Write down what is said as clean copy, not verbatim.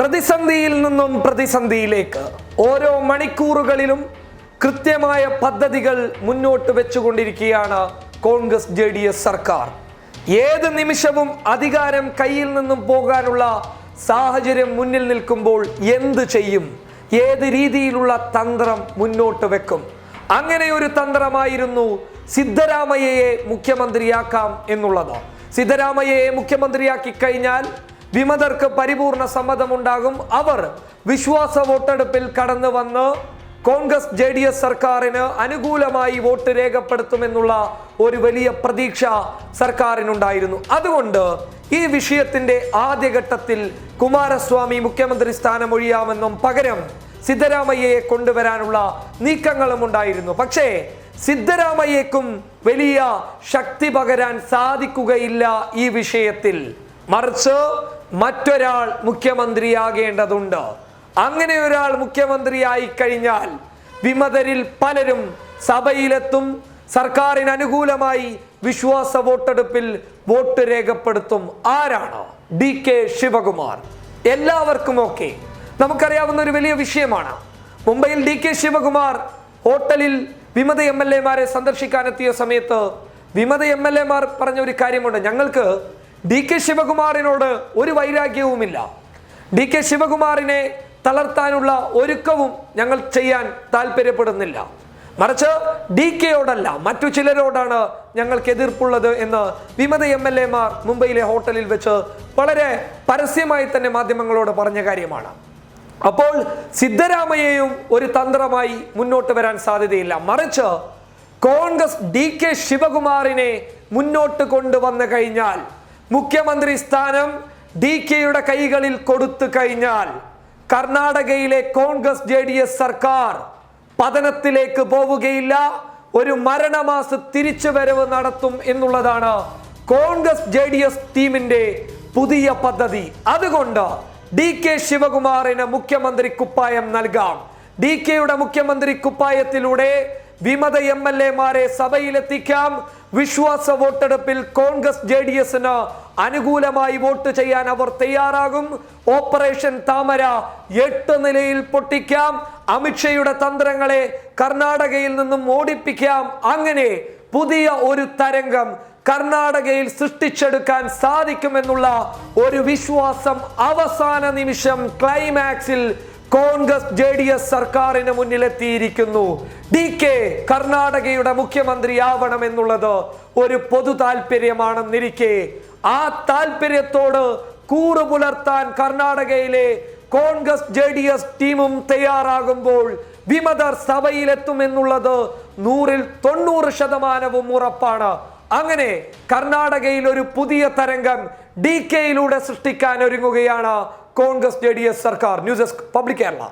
പ്രതിസന്ധിയിൽ നിന്നും പ്രതിസന്ധിയിലേക്ക് ഓരോ മണിക്കൂറുകളിലും കൃത്യമായ പദ്ധതികൾ മുന്നോട്ട് വെച്ചുകൊണ്ടിരിക്കുകയാണ് കോൺഗ്രസ് ജെഡിഎസ് സർക്കാർ. ഏത് നിമിഷവും അധികാരം കയ്യിൽ നിന്നും പോകാനുള്ള സാഹചര്യം മുന്നിൽ നിൽക്കുമ്പോൾ എന്ത് ചെയ്യും, ഏത് രീതിയിലുള്ള തന്ത്രം മുന്നോട്ട് വെക്കും? അങ്ങനെ ഒരു തന്ത്രമായിരുന്നു സിദ്ധരാമയ്യയെ മുഖ്യമന്ത്രിയാക്കാം എന്നുള്ളത്. സിദ്ധരാമയ്യയെ മുഖ്യമന്ത്രിയാക്കി കഴിഞ്ഞാൽ വിമതർക്ക് പരിപൂർണ സമ്മതമുണ്ടാകും. അവർ വിശ്വാസ വോട്ടെടുപ്പിൽ കടന്നു വന്ന് കോൺഗ്രസ് ജെഡിഎസ് സർക്കാരിന് അനുകൂലമായി വോട്ട് രേഖപ്പെടുത്തുമെന്നുള്ള ഒരു വലിയ പ്രതീക്ഷ സർക്കാരിനുണ്ടായിരുന്നു. അതുകൊണ്ട് ഈ വിഷയത്തിന്റെ ആദ്യഘട്ടത്തിൽ കുമാരസ്വാമി മുഖ്യമന്ത്രി സ്ഥാനം ഒഴിയാമെന്നും പകരം സിദ്ധരാമയ്യയെ കൊണ്ടുവരാനുള്ള നീക്കങ്ങളും ഉണ്ടായിരുന്നു. പക്ഷേ സിദ്ധരാമയ്യക്കും വലിയ ശക്തി പകരാൻ സാധിക്കുകയില്ല ഈ വിഷയത്തിൽ. മറിച്ച് മറ്റൊരാൾ മുഖ്യമന്ത്രിയാകേണ്ടതുണ്ട്. അങ്ങനെ ഒരാൾ മുഖ്യമന്ത്രിയായി കഴിഞ്ഞാൽ വിമതരിൽ പലരും സഭയിലെത്തും, സർക്കാരിന് അനുകൂലമായി വിശ്വാസ വോട്ടെടുപ്പിൽ വോട്ട് രേഖപ്പെടുത്തും. ആരാണ്? DK ശിവകുമാർ. എല്ലാവർക്കും നമുക്കറിയാവുന്ന ഒരു വലിയ വിഷയമാണ്. മുംബൈയിൽ DK ശിവകുമാർ ഹോട്ടലിൽ വിമത MLA-മാരെ സന്ദർശിക്കാനെത്തിയ സമയത്ത് വിമത MLA-മാർ പറഞ്ഞ ഒരു കാര്യമുണ്ട്: ഞങ്ങൾക്ക് DK ശിവകുമാറിനോട് ഒരു വൈരാഗ്യവുമില്ല, DK ശിവകുമാറിനെ തളർത്താനുള്ള ഒരുക്കവും ഞങ്ങൾ ചെയ്യാൻ താല്പര്യപ്പെടുന്നില്ല, മറിച്ച് DK-യോടല്ല മറ്റു ചിലരോടാണ് ഞങ്ങൾക്ക് എതിർപ്പുള്ളത് എന്ന് വിമത MLA-മാർ മുംബൈയിലെ ഹോട്ടലിൽ വെച്ച് വളരെ പരസ്യമായി തന്നെ മാധ്യമങ്ങളോട് പറഞ്ഞ കാര്യമാണ്. അപ്പോൾ സിദ്ധരാമയ്യയും ഒരു തന്ത്രമായി മുന്നോട്ട് വരാൻ സാധ്യതയില്ല. മറിച്ച് കോൺഗ്രസ് DK ശിവകുമാറിനെ മുന്നോട്ട് കൊണ്ടുവന്നു കഴിഞ്ഞാൽ, മുഖ്യമന്ത്രി സ്ഥാനം DK-യുടെ കൈകളിൽ കൊടുത്തു കഴിഞ്ഞാൽ കർണാടകയിലെ കോൺഗ്രസ് ജെഡിഎസ് സർക്കാർ പതനത്തിലേക്ക് പോവുകയില്ല, ഒരു മരണമാസ തിരിച്ചുവരവ് നടത്തും എന്നുള്ളതാണ് കോൺഗ്രസ് ജെഡിഎസ് ടീമിന്റെ പുതിയ പദ്ധതി. അതുകൊണ്ട് DK ശിവകുമാറിന് മുഖ്യമന്ത്രി കുപ്പായം നൽകാം. DK-യുടെ മുഖ്യമന്ത്രി കുപ്പായത്തിലൂടെ വിമത MLA-മാരെ സഭയിലെത്തിക്കാം. വിശ്വാസ വോട്ടെടുപ്പിൽ കോൺഗ്രസ് ജെഡിഎസിന് അനുകൂലമായി വോട്ട് ചെയ്യാൻ അവർ തയ്യാറാകും. ഓപ്പറേഷൻ താമര 8 നിലയിൽ പൊട്ടിക്കാം. അമിത്ഷായുടെ തന്ത്രങ്ങളെ കർണാടകയിൽ നിന്നും ഓടിപ്പിക്കാം. അങ്ങനെ പുതിയ ഒരു തരംഗം കർണാടകയിൽ സൃഷ്ടിച്ചെടുക്കാൻ സാധിക്കുമെന്നുള്ള ഒരു വിശ്വാസം അവസാന നിമിഷം ക്ലൈമാക്സിൽ കോൺഗ്രസ് ജെഡിഎസ് സർക്കാരിന് മുന്നിലെത്തിയിരിക്കുന്നു. DK കർണാടകയുടെ മുഖ്യമന്ത്രിയാവണം എന്നുള്ളത് ഒരു പൊതു താല്പര്യമാണെന്നിരിക്കെ ആ താല്പര്യത്തോട് കൂറു പുലർത്താൻ കർണാടകയിലെ കോൺഗ്രസ് ജെഡിഎസ് ടീമും തയ്യാറാകുമ്പോൾ വിമതർ സഭയിലെത്തുമെന്നുള്ളത് 100% ഉറപ്പാണ്. അങ്ങനെ കർണാടകയിൽ ഒരു പുതിയ തരംഗം DK-യിലൂടെ സൃഷ്ടിക്കാൻ ഒരുങ്ങുകയാണ് കോൺഗ്രസ് ജെഡിഎസ് സർക്കാർ. News desk public Kerala.